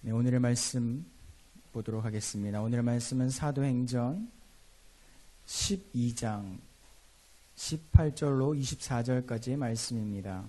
네, 오늘의 말씀 보도록 하겠습니다. 오늘의 말씀은 사도행전 12장 18절로 24절까지의 말씀입니다.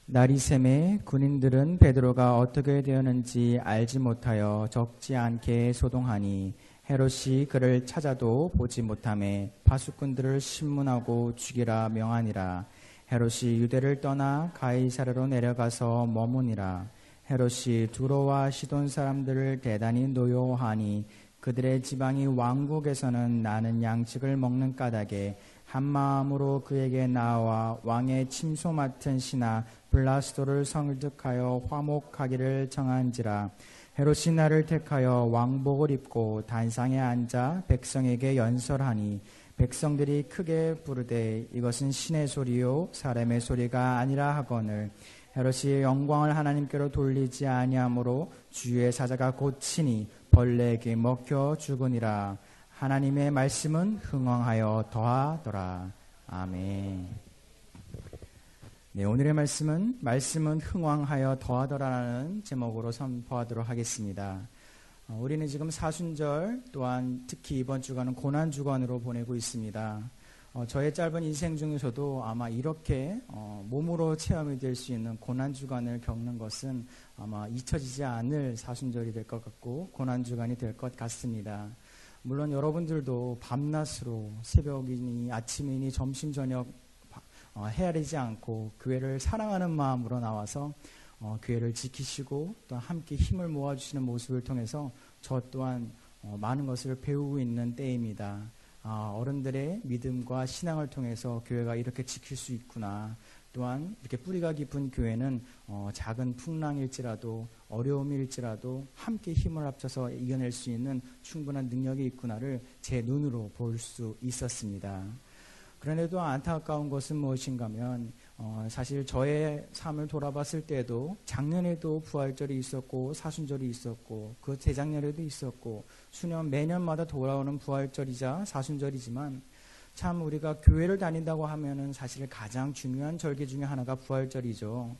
날이 새매 군인들은 베드로가 어떻게 되었는지 알지 못하여 적지 않게 소동하니 헤롯이 그를 찾아도 보지 못하매 파수꾼들을 신문하고 죽이라 명하니라. 헤롯이 유대를 떠나 가이사랴로 내려가서 머무니라. 헤롯이 두로와 시돈 사람들을 대단히 노여워하니 그들의 지방이 왕국에서는 나는 양식을 먹는 까닭에 한 마음으로 그에게 나와 왕의 침소 맡은 신하 블라스도를 설득하여 화목하기를 정한지라. 헤롯이 나를 택하여 왕복을 입고 단상에 앉아 백성에게 연설하니 백성들이 크게 부르되 이것은 신의 소리요 사람의 소리가 아니라 하거늘 헤롯이 영광을 하나님께로 돌리지 아니하므로 주의 사자가 고치니 벌레에게 먹혀 죽으니라. 하나님의 말씀은 흥왕하여 더하더라. 아멘. 네, 오늘의 말씀은 흥왕하여 더하더라라는 제목으로 선포하도록 하겠습니다. 우리는 지금 사순절 또한 특히 이번 주간은 고난주간으로 보내고 있습니다. 저의 짧은 인생 중에서도 아마 이렇게 몸으로 체험이 될 수 있는 고난주간을 겪는 것은 아마 잊혀지지 않을 사순절이 될 것 같고 고난주간이 될 것 같습니다. 물론 여러분들도 밤낮으로 새벽이니 아침이니 점심 저녁 헤아리지 않고 교회를 사랑하는 마음으로 나와서 교회를 지키시고 또 함께 힘을 모아주시는 모습을 통해서 저 또한 많은 것을 배우고 있는 때입니다. 어른들의 믿음과 신앙을 통해서 교회가 이렇게 지킬 수 있구나. 또한 이렇게 뿌리가 깊은 교회는 작은 풍랑일지라도 어려움일지라도 함께 힘을 합쳐서 이겨낼 수 있는 충분한 능력이 있구나를 제 눈으로 볼 수 있었습니다. 그런데도 안타까운 것은 무엇인가 하면 사실 저의 삶을 돌아봤을 때도 작년에도 부활절이 있었고 사순절이 있었고 그 재작년에도 있었고 수년 매년마다 돌아오는 부활절이자 사순절이지만 참 우리가 교회를 다닌다고 하면은 사실 가장 중요한 절기 중에 하나가 부활절이죠.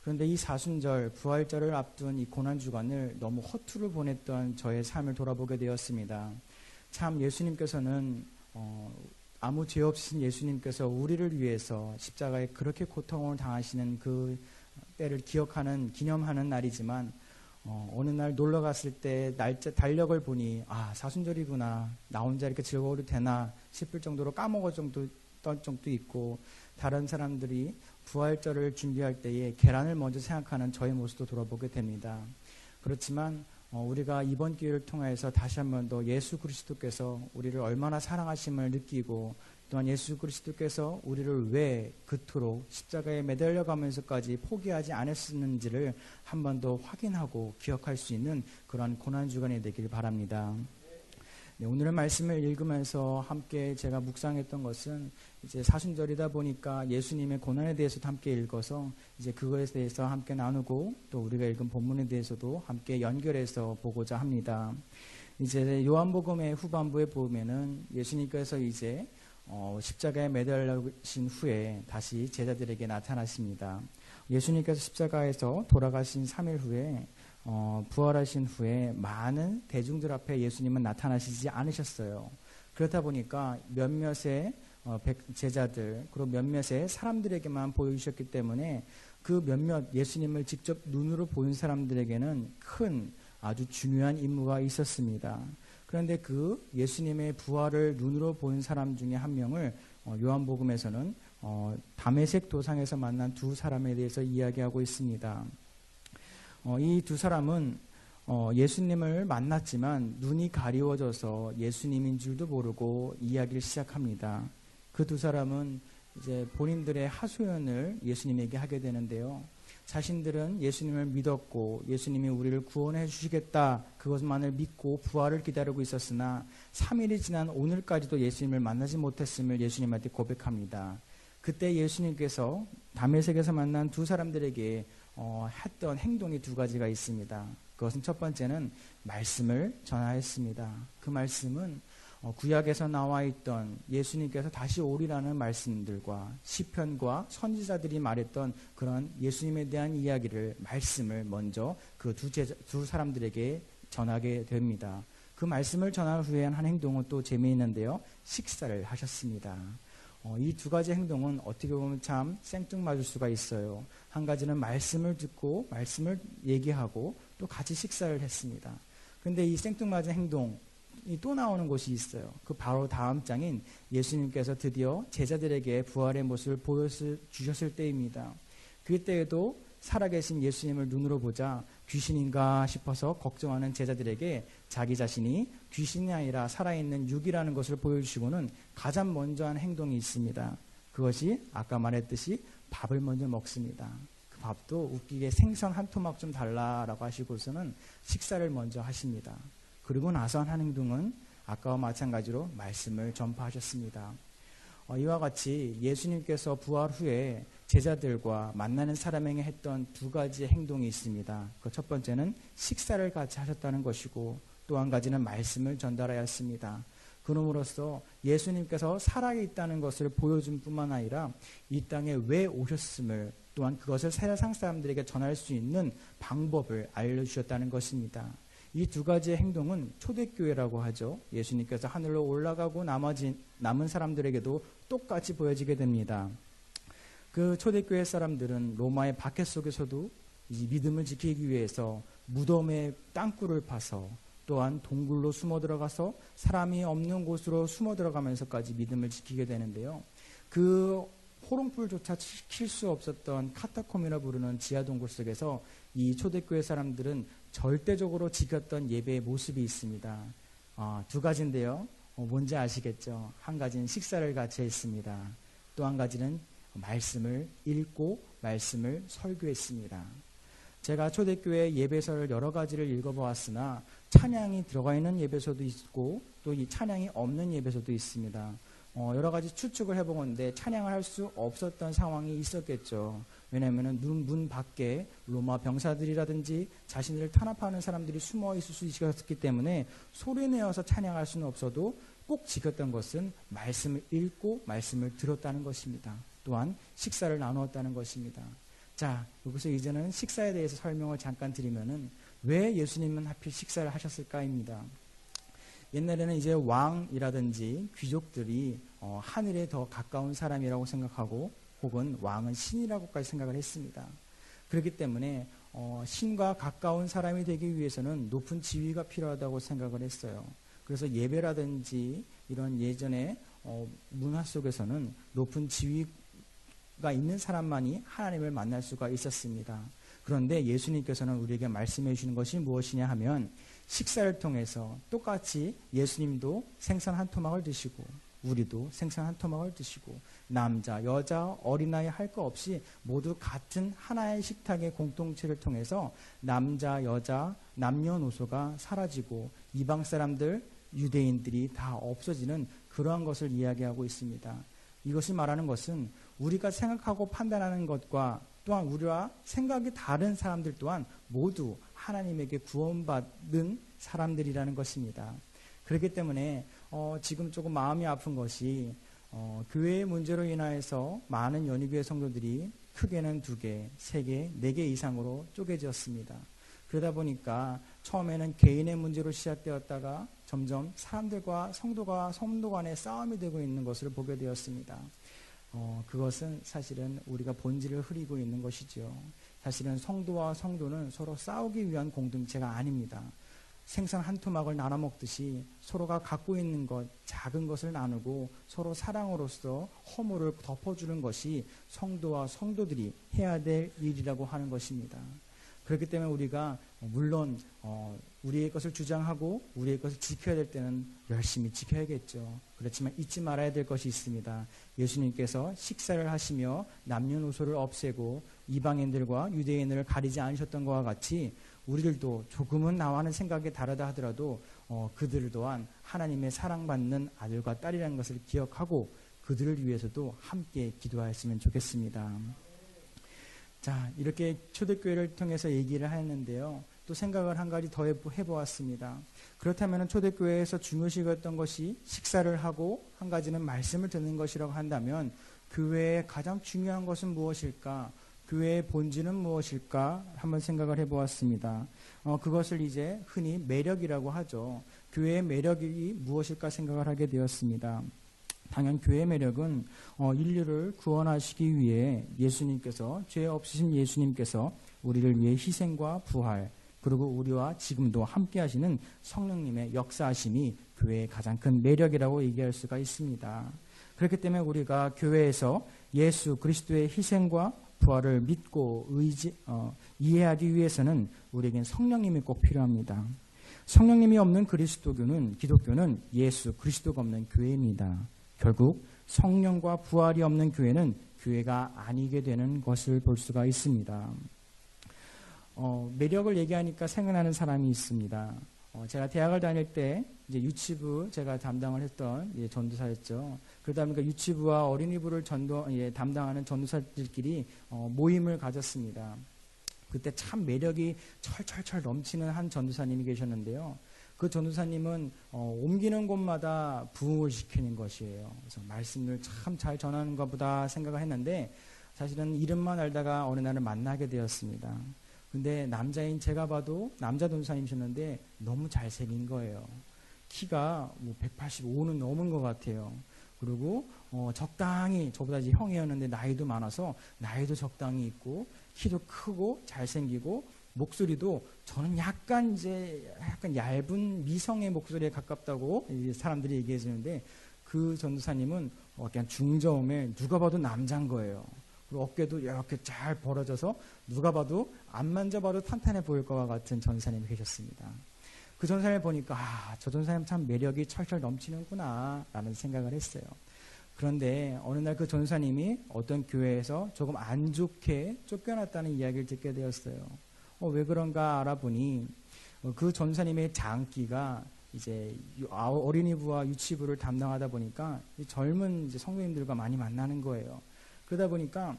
그런데 이 사순절 부활절을 앞둔 이 고난주간을 너무 허투루 보냈던 저의 삶을 돌아보게 되었습니다. 참 예수님께서는 아무 죄 없으신 예수님께서 우리를 위해서 십자가에 그렇게 고통을 당하시는 그 때를 기념하는 날이지만 어느 날 놀러 갔을 때 날짜 달력을 보니 사순절이구나, 나 혼자 이렇게 즐거워도 되나 싶을 정도로 까먹었던 적도 있고, 다른 사람들이 부활절을 준비할 때에 계란을 먼저 생각하는 저의 모습도 돌아보게 됩니다. 그렇지만 우리가 이번 기회를 통해서 다시 한 번 더 예수 그리스도께서 우리를 얼마나 사랑하심을 느끼고 또한 예수 그리스도께서 우리를 왜 그토록 십자가에 매달려 가면서까지 포기하지 않았는지를 한 번 더 확인하고 기억할 수 있는 그러한 고난주간이 되길 바랍니다. 네, 오늘의 말씀을 읽으면서 함께 제가 묵상했던 것은 이제 사순절이다 보니까 예수님의 고난에 대해서도 함께 읽어서 이제 그것에 대해서 함께 나누고 또 우리가 읽은 본문에 대해서도 함께 연결해서 보고자 합니다. 이제 요한복음의 후반부에 보면은 예수님께서 이제 십자가에 매달리신 후에 다시 제자들에게 나타나십니다. 예수님께서 십자가에서 돌아가신 3일 후에 부활하신 후에 많은 대중들 앞에 예수님은 나타나시지 않으셨어요. 그렇다 보니까 몇몇의 제자들 그리고 몇몇의 사람들에게만 보여주셨기 때문에 그 몇몇 예수님을 직접 눈으로 본 사람들에게는 큰 아주 중요한 임무가 있었습니다. 그런데 그 예수님의 부활을 눈으로 본 사람 중에 한 명을 요한복음에서는 다메섹 도상에서 만난 두 사람에 대해서 이야기하고 있습니다. 이 두 사람은 예수님을 만났지만 눈이 가리워져서 예수님인 줄도 모르고 이야기를 시작합니다. 그 두 사람은 이제 본인들의 하소연을 예수님에게 하게 되는데요. 자신들은 예수님을 믿었고 예수님이 우리를 구원해 주시겠다 그것만을 믿고 부활을 기다리고 있었으나 3일이 지난 오늘까지도 예수님을 만나지 못했음을 예수님한테 고백합니다. 그때 예수님께서 다메섹에서 만난 두 사람들에게 했던 행동이 두 가지가 있습니다. 그것은 첫 번째는 말씀을 전하였습니다. 그 말씀은 구약에서 나와 있던 예수님께서 다시 오리라는 말씀들과 시편과 선지자들이 말했던 그런 예수님에 대한 이야기를 말씀을 먼저 그 두 사람들에게 전하게 됩니다. 그 말씀을 전한 후에 한 행동은 또 재미있는데요. 식사를 하셨습니다. 이 두 가지 행동은 어떻게 보면 참 생뚱맞을 수가 있어요. 한 가지는 말씀을 듣고 말씀을 얘기하고 또 같이 식사를 했습니다. 그런데 이 생뚱맞은 행동이 또 나오는 곳이 있어요. 그 바로 다음 장인 예수님께서 드디어 제자들에게 부활의 모습을 보여주셨을 때입니다. 그때에도 살아계신 예수님을 눈으로 보자 귀신인가 싶어서 걱정하는 제자들에게 자기 자신이 귀신이 아니라 살아있는 육이라는 것을 보여주시고는 가장 먼저 한 행동이 있습니다. 그것이 아까 말했듯이 밥을 먼저 먹습니다. 그 밥도 웃기게 생선 한 토막 좀 달라라고 하시고서는 식사를 먼저 하십니다. 그리고 나서 한 행동은 아까와 마찬가지로 말씀을 전파하셨습니다. 이와 같이 예수님께서 부활 후에 제자들과 만나는 사람에게 했던 두 가지의 행동이 있습니다. 그 첫 번째는 식사를 같이 하셨다는 것이고 또 한 가지는 말씀을 전달하였습니다. 그럼으로써 예수님께서 살아있다는 것을 보여준 뿐만 아니라 이 땅에 왜 오셨음을 또한 그것을 세상 사람들에게 전할 수 있는 방법을 알려주셨다는 것입니다. 이 두 가지의 행동은 초대교회라고 하죠. 예수님께서 하늘로 올라가고 남은 사람들에게도 똑같이 보여지게 됩니다. 그 초대교회 사람들은 로마의 박해 속에서도 이 믿음을 지키기 위해서 무덤에 땅굴을 파서 또한 동굴로 숨어 들어가서 사람이 없는 곳으로 숨어 들어가면서까지 믿음을 지키게 되는데요. 그 호롱불조차 지킬 수 없었던 카타콤이라 부르는 지하 동굴 속에서 이 초대교회 사람들은 절대적으로 지켰던 예배의 모습이 있습니다. 두 가지인데요. 뭔지 아시겠죠? 한 가지는 식사를 같이 했습니다. 또 한 가지는 말씀을 읽고 말씀을 설교했습니다. 제가 초대교회 예배서를 여러 가지를 읽어보았으나 찬양이 들어가 있는 예배서도 있고 또 이 찬양이 없는 예배서도 있습니다. 여러 가지 추측을 해보건데 찬양을 할 수 없었던 상황이 있었겠죠. 왜냐하면 문 밖에 로마 병사들이라든지 자신들을 탄압하는 사람들이 숨어 있을 수 있었기 때문에 소리내어서 찬양할 수는 없어도 꼭 지켰던 것은 말씀을 읽고 말씀을 들었다는 것입니다. 또한 식사를 나누었다는 것입니다. 자, 여기서 이제는 식사에 대해서 설명을 잠깐 드리면은 왜 예수님은 하필 식사를 하셨을까입니다. 옛날에는 이제 왕이라든지 귀족들이 하늘에 더 가까운 사람이라고 생각하고 혹은 왕은 신이라고까지 생각을 했습니다. 그렇기 때문에 신과 가까운 사람이 되기 위해서는 높은 지위가 필요하다고 생각을 했어요. 그래서 예배라든지 이런 예전의 문화 속에서는 높은 지위가 있는 사람만이 하나님을 만날 수가 있었습니다. 그런데 예수님께서는 우리에게 말씀해 주시는 것이 무엇이냐 하면 식사를 통해서 똑같이 예수님도 생선 한 토막을 드시고 우리도 생선 한 토막을 드시고 남자, 여자, 어린아이 할 거 없이 모두 같은 하나의 식탁의 공동체를 통해서 남자, 여자, 남녀노소가 사라지고 이방 사람들, 유대인들이 다 없어지는 그러한 것을 이야기하고 있습니다. 이것이 말하는 것은 우리가 생각하고 판단하는 것과 또한 우리와 생각이 다른 사람들 또한 모두 하나님에게 구원받은 사람들이라는 것입니다. 그렇기 때문에 지금 조금 마음이 아픈 것이 교회의 문제로 인하여서 많은 연희교회 성도들이 크게는 2개, 3개, 4개 이상으로 쪼개졌습니다. 그러다 보니까 처음에는 개인의 문제로 시작되었다가 점점 사람들과 성도가 성도 간의 싸움이 되고 있는 것을 보게 되었습니다. 그것은 사실은 우리가 본질을 흐리고 있는 것이죠. 사실은 성도와 성도는 서로 싸우기 위한 공동체가 아닙니다. 생선 한 토막을 나눠 먹듯이 서로가 갖고 있는 것, 작은 것을 나누고 서로 사랑으로서 허물을 덮어주는 것이 성도와 성도들이 해야 될 일이라고 하는 것입니다. 그렇기 때문에 우리가 물론 우리의 것을 주장하고 우리의 것을 지켜야 될 때는 열심히 지켜야겠죠. 그렇지만 잊지 말아야 될 것이 있습니다. 예수님께서 식사를 하시며 남녀노소를 없애고 이방인들과 유대인을 가리지 않으셨던 것과 같이 우리들도 조금은 나와는 생각이 다르다 하더라도 그들 또한 하나님의 사랑받는 아들과 딸이라는 것을 기억하고 그들을 위해서도 함께 기도하였으면 좋겠습니다. 자, 이렇게 초대교회를 통해서 얘기를 하였는데요. 또 생각을 한 가지 더 해보았습니다. 그렇다면 초대교회에서 중요시 여겼던 것이 식사를 하고 한 가지는 말씀을 듣는 것이라고 한다면 교회의 가장 중요한 것은 무엇일까? 교회의 본질은 무엇일까? 한번 생각을 해보았습니다. 그것을 이제 흔히 매력이라고 하죠. 교회의 매력이 무엇일까 생각을 하게 되었습니다. 당연 교회의 매력은 인류를 구원하시기 위해 예수님께서, 죄 없으신 예수님께서 우리를 위해 희생과 부활, 그리고 우리와 지금도 함께 하시는 성령님의 역사하심이 교회의 가장 큰 매력이라고 얘기할 수가 있습니다. 그렇기 때문에 우리가 교회에서 예수 그리스도의 희생과 부활을 믿고 이해하기 위해서는 우리에겐 성령님이 꼭 필요합니다. 성령님이 없는 기독교는 예수 그리스도가 없는 교회입니다. 결국 성령과 부활이 없는 교회는 교회가 아니게 되는 것을 볼 수가 있습니다. 매력을 얘기하니까 생각나는 사람이 있습니다. 제가 대학을 다닐 때 이제 유치부 제가 담당을 했던 전도사였죠. 그러다 보니까 유치부와 어린이부를 담당하는 전도사들끼리 모임을 가졌습니다. 그때 참 매력이 철철철 넘치는 한 전도사님이 계셨는데요. 그 전도사님은 옮기는 곳마다 부흥을 시키는 것이에요. 그래서 말씀을 참 잘 전하는 것보다 생각을 했는데 사실은 이름만 알다가 어느 날을 만나게 되었습니다. 근데 남자인 제가 봐도 남자 전도사님이셨는데 너무 잘생긴 거예요. 키가 185는 넘은 것 같아요. 그리고 적당히 저보다 이제 형이었는데 나이도 많아서 나이도 적당히 있고 키도 크고 잘생기고 목소리도 저는 약간 얇은 미성의 목소리에 가깝다고 사람들이 얘기해 주는데 그 전도사님은 약간 중저음에 누가 봐도 남자인 거예요. 그리고 어깨도 이렇게 잘 벌어져서 누가 봐도 안 만져봐도 탄탄해 보일 것과 같은 전도사님이 계셨습니다. 그 전도사님을 보니까 저 전도사님 참 매력이 철철 넘치는구나 라는 생각을 했어요. 그런데 어느 날 그 전도사님이 어떤 교회에서 조금 안 좋게 쫓겨났다는 이야기를 듣게 되었어요. 왜 그런가 알아보니 그 전도사님의 장기가 이제 어린이부와 유치부를 담당하다 보니까 젊은 성도님들과 많이 만나는 거예요. 그러다 보니까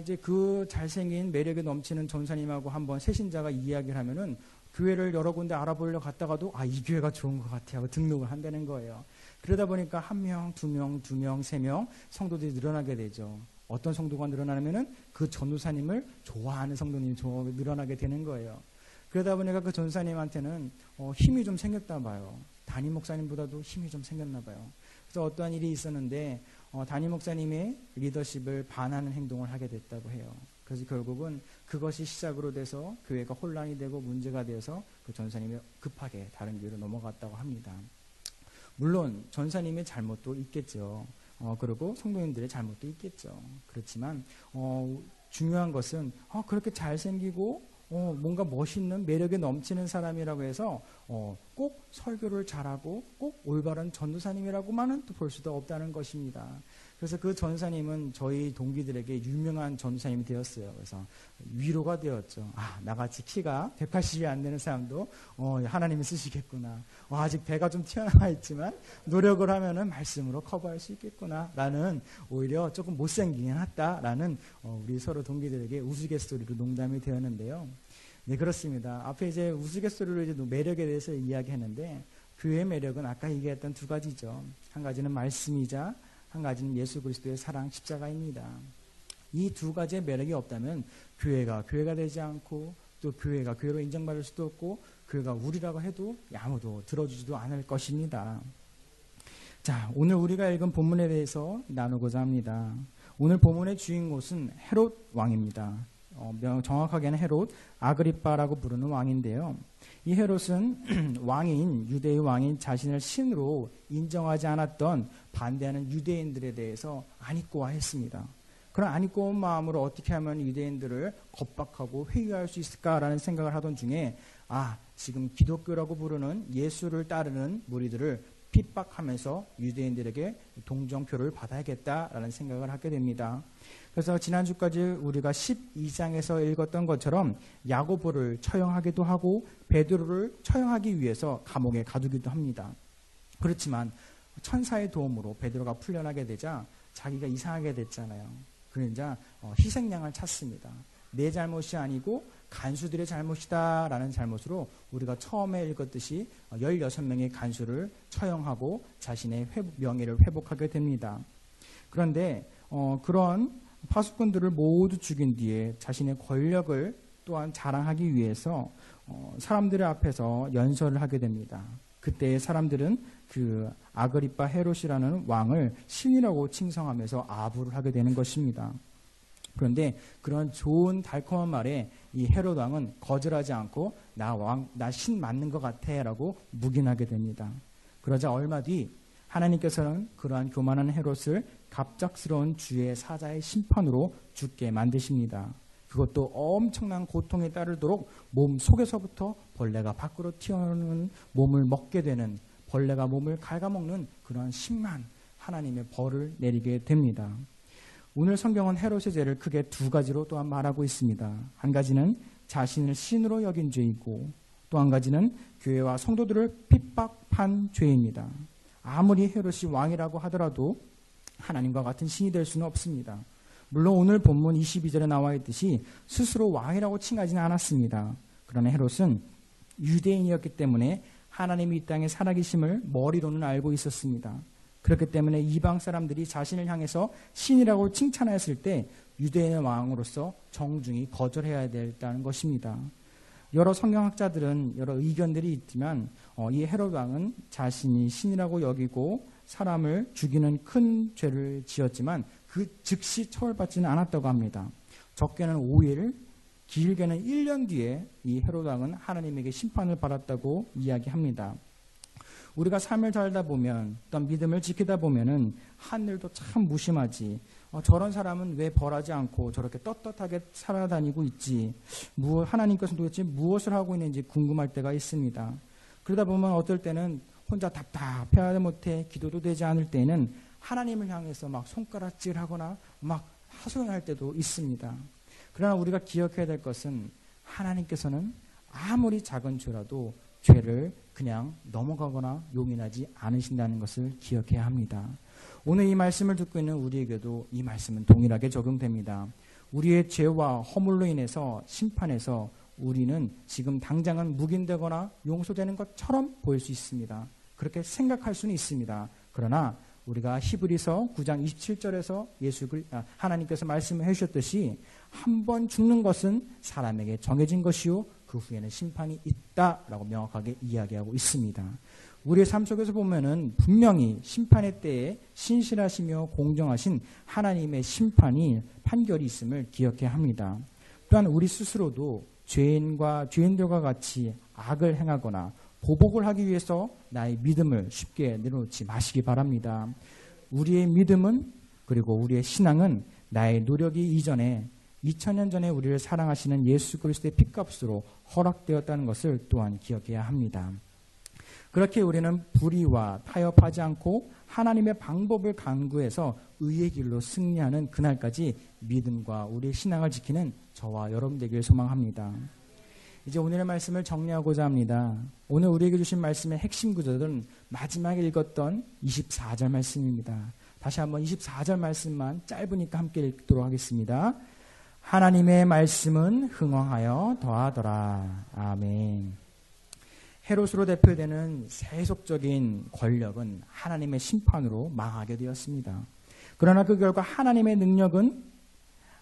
이제 그 잘생긴 매력이 넘치는 전도사님하고 한번 새신자가 이야기를 하면은 교회를 여러 군데 알아보려 갔다가도 이 교회가 좋은 것 같아요 하고 등록을 한다는 거예요. 그러다 보니까 1명, 2명, 2명, 3명 성도들이 늘어나게 되죠. 어떤 성도가 늘어나면은 그 전도사님을 좋아하는 성도님이 늘어나게 되는 거예요. 그러다 보니까 그 전도사님한테는 힘이 좀 생겼나 봐요. 담임 목사님보다도 힘이 좀 생겼나 봐요. 그래서 어떠한 일이 있었는데 담임 목사님의 리더십을 반하는 행동을 하게 됐다고 해요. 그래서 결국은 그것이 시작으로 돼서 교회가 혼란이 되고 문제가 되어서 그 전사님이 급하게 다른 교회로 넘어갔다고 합니다. 물론 전사님의 잘못도 있겠죠. 그리고 성도님들의 잘못도 있겠죠. 그렇지만 중요한 것은 그렇게 잘생기고 뭔가 멋있는 매력이 넘치는 사람이라고 해서 꼭 설교를 잘하고 꼭 올바른 전도사님이라고만은 또 볼 수도 없다는 것입니다. 그래서 그 전도사님은 저희 동기들에게 유명한 전도사님이 되었어요. 그래서 위로가 되었죠. 나같이 키가 180이 안 되는 사람도 하나님이 쓰시겠구나. 아직 배가 좀 튀어나와 있지만 노력을 하면은 말씀으로 커버할 수 있겠구나 라는, 오히려 조금 못생기긴 하다라는 우리 서로 동기들에게 우스갯소리로 농담이 되었는데요. 네, 그렇습니다. 앞에 이제 우스갯소리로 이제 매력에 대해서 이야기했는데, 교회의 매력은 아까 얘기했던 두 가지죠. 한 가지는 말씀이자 한 가지는 예수 그리스도의 사랑 십자가입니다. 이 두 가지의 매력이 없다면 교회가 되지 않고, 또 교회가 교회로 인정받을 수도 없고, 교회가 우리라고 해도 아무도 들어주지도 않을 것입니다. 자, 오늘 우리가 읽은 본문에 대해서 나누고자 합니다. 오늘 본문의 주인공은 헤롯 왕입니다. 정확하게는 헤롯 아그리빠라고 부르는 왕인데요. 이 헤롯은 유대의 왕인 자신을 신으로 인정하지 않았던 반대하는 유대인들에 대해서 안이꼬화했습니다. 그런 안이꼬운 마음으로 어떻게 하면 유대인들을 겁박하고 회유할 수 있을까라는 생각을 하던 중에 지금 기독교라고 부르는 예수를 따르는 무리들을 핍박하면서 유대인들에게 동정표를 받아야겠다라는 생각을 하게 됩니다. 그래서 지난주까지 우리가 12장에서 읽었던 것처럼 야고보를 처형하기도 하고 베드로를 처형하기 위해서 감옥에 가두기도 합니다. 그렇지만 천사의 도움으로 베드로가 풀려나게 되자 자기가 이상하게 됐잖아요. 그러자 희생양을 찾습니다. 내 잘못이 아니고 간수들의 잘못이다라는 잘못으로 우리가 처음에 읽었듯이 16명의 간수를 처형하고 자신의 명예를 회복하게 됩니다. 그런데 그런 파수꾼들을 모두 죽인 뒤에 자신의 권력을 또한 자랑하기 위해서 사람들 앞에서 연설을 하게 됩니다. 그때 사람들은 그 아그리파 헤롯이라는 왕을 신이라고 칭송하면서 아부를 하게 되는 것입니다. 그런데 그런 좋은 달콤한 말에 이 헤롯 왕은 거절하지 않고 나 신 맞는 것 같아 라고 묵인하게 됩니다. 그러자 얼마 뒤 하나님께서는 그러한 교만한 헤롯을 갑작스러운 주의 사자의 심판으로 죽게 만드십니다. 그것도 엄청난 고통에 따르도록 몸 속에서부터 벌레가 밖으로 튀어나오는 몸을 먹게 되는, 벌레가 몸을 갉아먹는 그러한 심한 하나님의 벌을 내리게 됩니다. 오늘 성경은 헤롯의 죄를 크게 두 가지로 또한 말하고 있습니다. 한 가지는 자신을 신으로 여긴 죄이고, 또 한 가지는 교회와 성도들을 핍박한 죄입니다. 아무리 헤롯이 왕이라고 하더라도 하나님과 같은 신이 될 수는 없습니다. 물론 오늘 본문 22절에 나와 있듯이 스스로 왕이라고 칭하지는 않았습니다. 그러나 헤롯은 유대인이었기 때문에 하나님이 이 땅에 살아계심을 머리로는 알고 있었습니다. 그렇기 때문에 이방 사람들이 자신을 향해서 신이라고 칭찬했을 때 유대인의 왕으로서 정중히 거절해야 된다는 것입니다. 여러 성경학자들은 여러 의견들이 있지만 이 헤롯 왕은 자신이 신이라고 여기고 사람을 죽이는 큰 죄를 지었지만 그 즉시 처벌받지는 않았다고 합니다. 적게는 5일, 길게는 1년 뒤에 이 헤롯 왕은 하나님에게 심판을 받았다고 이야기합니다. 우리가 삶을 살다 보면, 어떤 믿음을 지키다 보면은 하늘도 참 무심하지. 저런 사람은 왜 벌하지 않고 저렇게 떳떳하게 살아다니고 있지. 하나님께서는 도대체 무엇을 하고 있는지 궁금할 때가 있습니다. 그러다 보면 어떨 때는 혼자 답답해하지 못해 기도도 되지 않을 때는 하나님을 향해서 막 손가락질하거나 막 하소연할 때도 있습니다. 그러나 우리가 기억해야 될 것은 하나님께서는 아무리 작은 죄라도 죄를 그냥 넘어가거나 용인하지 않으신다는 것을 기억해야 합니다. 오늘 이 말씀을 듣고 있는 우리에게도 이 말씀은 동일하게 적용됩니다. 우리의 죄와 허물로 인해서 심판해서 우리는 지금 당장은 묵인되거나 용서되는 것처럼 보일 수 있습니다. 그렇게 생각할 수는 있습니다. 그러나 우리가 히브리서 9장 27절에서 하나님께서 말씀해 주셨듯이 한 번 죽는 것은 사람에게 정해진 것이요 그 후에는 심판이 있다라고 명확하게 이야기하고 있습니다. 우리의 삶 속에서 보면은 분명히 심판의 때에 신실하시며 공정하신 하나님의 판결이 있음을 기억해야 합니다. 또한 우리 스스로도 죄인들과 같이 악을 행하거나 보복을 하기 위해서 나의 믿음을 쉽게 내려놓지 마시기 바랍니다. 우리의 믿음은, 그리고 우리의 신앙은 나의 노력이 이전에 2000년 전에 우리를 사랑하시는 예수 그리스도의 핏값으로 허락되었다는 것을 또한 기억해야 합니다. 그렇게 우리는 불의와 타협하지 않고 하나님의 방법을 간구해서 의의 길로 승리하는 그날까지 믿음과 우리의 신앙을 지키는 저와 여러분 되길 소망합니다. 이제 오늘의 말씀을 정리하고자 합니다. 오늘 우리에게 주신 말씀의 핵심 구절은 마지막에 읽었던 24절 말씀입니다. 다시 한번 24절 말씀만 짧으니까 함께 읽도록 하겠습니다. 하나님의 말씀은 흥왕하여 더하더라. 아멘. 헤롯으로 대표되는 세속적인 권력은 하나님의 심판으로 망하게 되었습니다. 그러나 그 결과 하나님의 능력은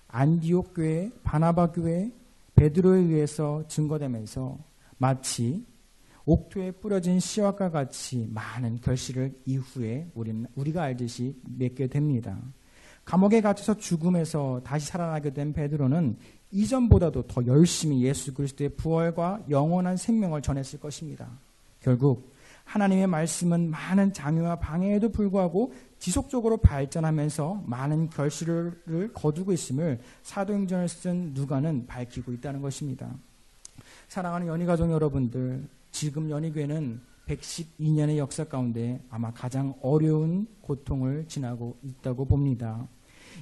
안디옥 교회, 바나바 교회, 베드로에 의해서 증거되면서 마치 옥토에 뿌려진 씨앗과 같이 많은 결실을 이후에 우리가 알듯이 맺게 됩니다. 감옥에 갇혀서 죽음에서 다시 살아나게 된 베드로는 이전보다도 더 열심히 예수 그리스도의 부활과 영원한 생명을 전했을 것입니다. 결국 하나님의 말씀은 많은 장애와 방해에도 불구하고 지속적으로 발전하면서 많은 결실을 거두고 있음을 사도행전을 쓴 누가는 밝히고 있다는 것입니다. 사랑하는 연희가족 여러분들, 지금 연희교회는 112년의 역사 가운데 아마 가장 어려운 고통을 지나고 있다고 봅니다.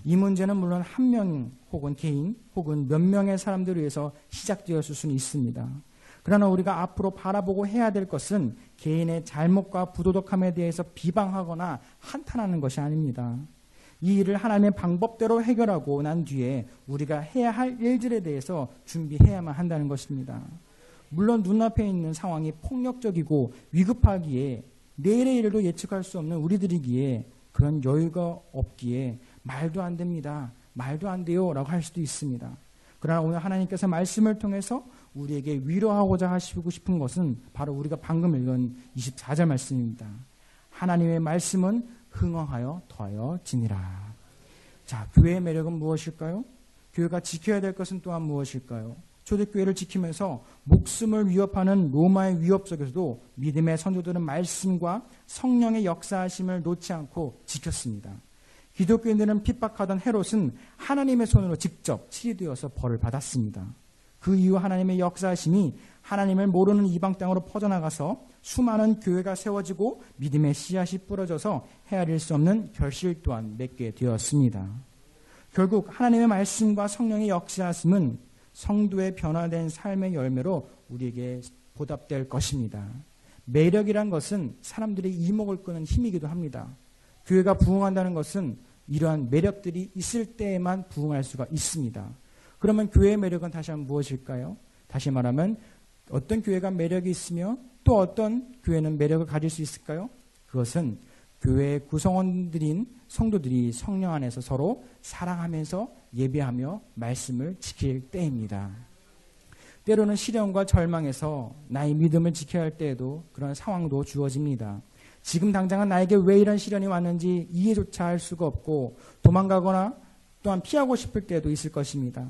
이 문제는 물론 한 명 혹은 개인 혹은 몇 명의 사람들을 위해서 시작되었을 수는 있습니다. 그러나 우리가 앞으로 바라보고 해야 될 것은 개인의 잘못과 부도덕함에 대해서 비방하거나 한탄하는 것이 아닙니다. 이 일을 하나님의 방법대로 해결하고 난 뒤에 우리가 해야 할 일들에 대해서 준비해야만 한다는 것입니다. 물론 눈앞에 있는 상황이 폭력적이고 위급하기에 내일의 일도 예측할 수 없는 우리들이기에 그런 여유가 없기에 말도 안 됩니다. 말도 안 돼요 라고 할 수도 있습니다. 그러나 오늘 하나님께서 말씀을 통해서 우리에게 위로하고자 하시고 싶은 것은 바로 우리가 방금 읽은 24절 말씀입니다. 하나님의 말씀은 흥황하여 더하여 지니라. 자, 교회의 매력은 무엇일까요? 교회가 지켜야 될 것은 또한 무엇일까요? 초대교회를 지키면서 목숨을 위협하는 로마의 위협 속에서도 믿음의 선조들은 말씀과 성령의 역사하심을 놓지 않고 지켰습니다. 기독교인들은 핍박하던 헤롯은 하나님의 손으로 직접 치리되어서 벌을 받았습니다. 그 이후 하나님의 역사하심이 하나님을 모르는 이방 땅으로 퍼져나가서 수많은 교회가 세워지고 믿음의 씨앗이 뿌려져서 헤아릴 수 없는 결실 또한 맺게 되었습니다. 결국 하나님의 말씀과 성령의 역사하심은 성도의 변화된 삶의 열매로 우리에게 보답될 것입니다. 매력이란 것은 사람들의 이목을 끄는 힘이기도 합니다. 교회가 부흥한다는 것은 이러한 매력들이 있을 때에만 부흥할 수가 있습니다. 그러면 교회의 매력은 다시 한번 무엇일까요? 다시 말하면 어떤 교회가 매력이 있으며 또 어떤 교회는 매력을 가질 수 있을까요? 그것은 교회의 구성원들인 성도들이 성령 안에서 서로 사랑하면서 예배하며 말씀을 지킬 때입니다. 때로는 시련과 절망에서 나의 믿음을 지켜야 할 때에도 그런 상황도 주어집니다. 지금 당장은 나에게 왜 이런 시련이 왔는지 이해조차 할 수가 없고 도망가거나 또한 피하고 싶을 때도 있을 것입니다.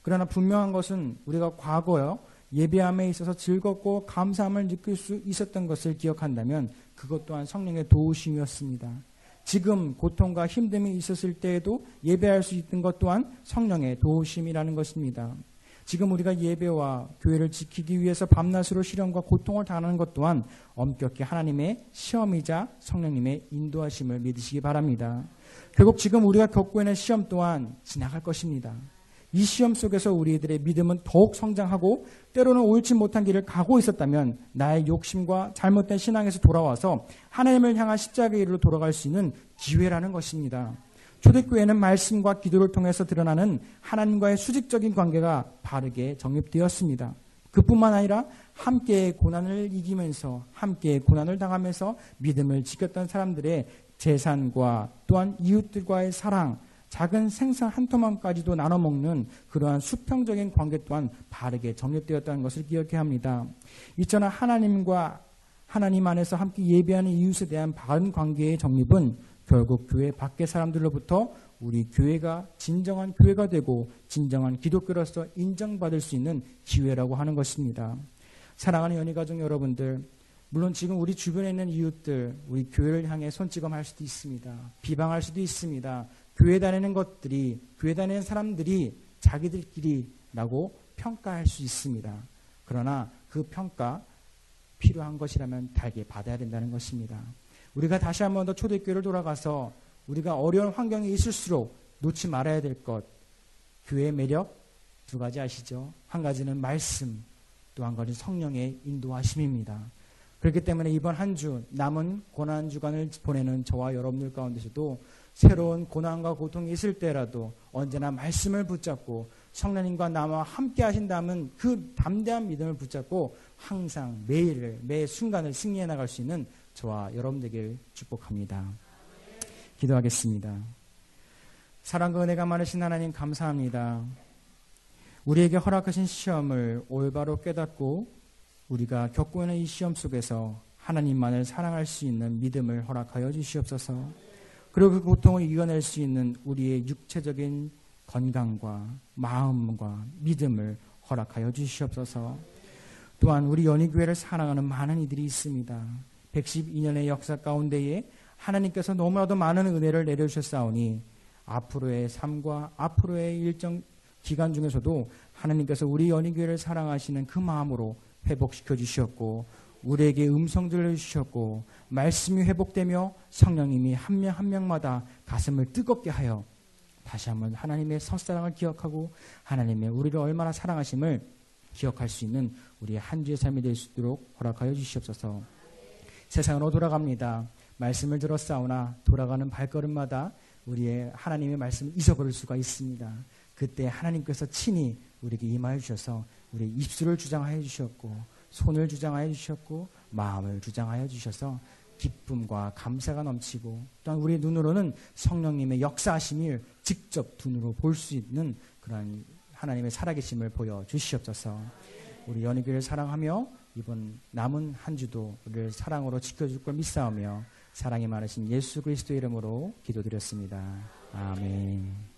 그러나 분명한 것은 우리가 과거에 예배함에 있어서 즐겁고 감사함을 느낄 수 있었던 것을 기억한다면 그것 또한 성령의 도우심이었습니다. 지금 고통과 힘듦이 있었을 때에도 예배할 수 있는 것 또한 성령의 도우심이라는 것입니다. 지금 우리가 예배와 교회를 지키기 위해서 밤낮으로 시련과 고통을 당하는 것 또한 엄격히 하나님의 시험이자 성령님의 인도하심을 믿으시기 바랍니다. 결국 지금 우리가 겪고 있는 시험 또한 지나갈 것입니다. 이 시험 속에서 우리들의 믿음은 더욱 성장하고 때로는 옳지 못한 길을 가고 있었다면 나의 욕심과 잘못된 신앙에서 돌아와서 하나님을 향한 십자가의 길로 돌아갈 수 있는 기회라는 것입니다. 초대교회는 말씀과 기도를 통해서 드러나는 하나님과의 수직적인 관계가 바르게 정립되었습니다. 그뿐만 아니라 함께 고난을 이기면서 함께 고난을 당하면서 믿음을 지켰던 사람들의 재산과 또한 이웃들과의 사랑, 작은 생선 한 토막까지도 나눠 먹는 그러한 수평적인 관계 또한 바르게 정립되었다는 것을 기억해야 합니다. 이처럼 하나님과 하나님 안에서 함께 예배하는 이웃에 대한 바른 관계의 정립은 결국 교회 밖의 사람들로부터 우리 교회가 진정한 교회가 되고 진정한 기독교로서 인정받을 수 있는 기회라고 하는 것입니다. 사랑하는 연희가족 여러분들, 물론 지금 우리 주변에 있는 이웃들, 우리 교회를 향해 손찌검할 수도 있습니다. 비방할 수도 있습니다. 교회 다니는 것들이, 교회 다니는 사람들이 자기들끼리라고 평가할 수 있습니다. 그러나 그 평가 필요한 것이라면 달게 받아야 된다는 것입니다. 우리가 다시 한 번 더 초대교회를 돌아가서 우리가 어려운 환경에 있을수록 놓지 말아야 될 것, 교회의 매력 두 가지 아시죠? 한 가지는 말씀, 또 한 가지는 성령의 인도하심입니다. 그렇기 때문에 이번 한 주 남은 고난 주간을 보내는 저와 여러분들 가운데서도 새로운 고난과 고통이 있을 때라도 언제나 말씀을 붙잡고 성령님과 나와 함께 하신다면 그 담대한 믿음을 붙잡고 항상 매일을, 매 순간을 승리해 나갈 수 있는 저와 여러분 되길 축복합니다. 기도하겠습니다. 사랑과 은혜가 많으신 하나님 감사합니다. 우리에게 허락하신 시험을 올바로 깨닫고 우리가 겪고 있는 이 시험 속에서 하나님만을 사랑할 수 있는 믿음을 허락하여 주시옵소서. 그리고 그 고통을 이겨낼 수 있는 우리의 육체적인 건강과 마음과 믿음을 허락하여 주시옵소서. 또한 우리 연희교회를 사랑하는 많은 이들이 있습니다. 112년의 역사 가운데에 하나님께서 너무나도 많은 은혜를 내려주셨사오니 앞으로의 삶과 앞으로의 일정 기간 중에서도 하나님께서 우리 연희교회를 사랑하시는 그 마음으로 회복시켜 주셨고 우리에게 음성 들려주셨고 말씀이 회복되며 성령님이 한 명 한 명마다 가슴을 뜨겁게 하여 다시 한번 하나님의 첫사랑을 기억하고 하나님의 우리를 얼마나 사랑하심을 기억할 수 있는 우리의 한 주의 삶이 될 수 있도록 허락하여 주시옵소서. 세상으로 돌아갑니다. 말씀을 들었사오나 돌아가는 발걸음마다 우리의 하나님의 말씀을 잊어버릴 수가 있습니다. 그때 하나님께서 친히 우리에게 임하여 주셔서 우리 입술을 주장하여 주셨고 손을 주장하여 주셨고 마음을 주장하여 주셔서 기쁨과 감사가 넘치고 또한 우리의 눈으로는 성령님의 역사하심을 직접 눈으로 볼 수 있는 그런 하나님의 살아계심을 보여주시옵소서. 우리 연희교회를 사랑하며 이번 남은 한 주도 우리를 사랑으로 지켜줄 걸 믿사오며 사랑이 많으신 예수 그리스도의 이름으로 기도드렸습니다. 아멘.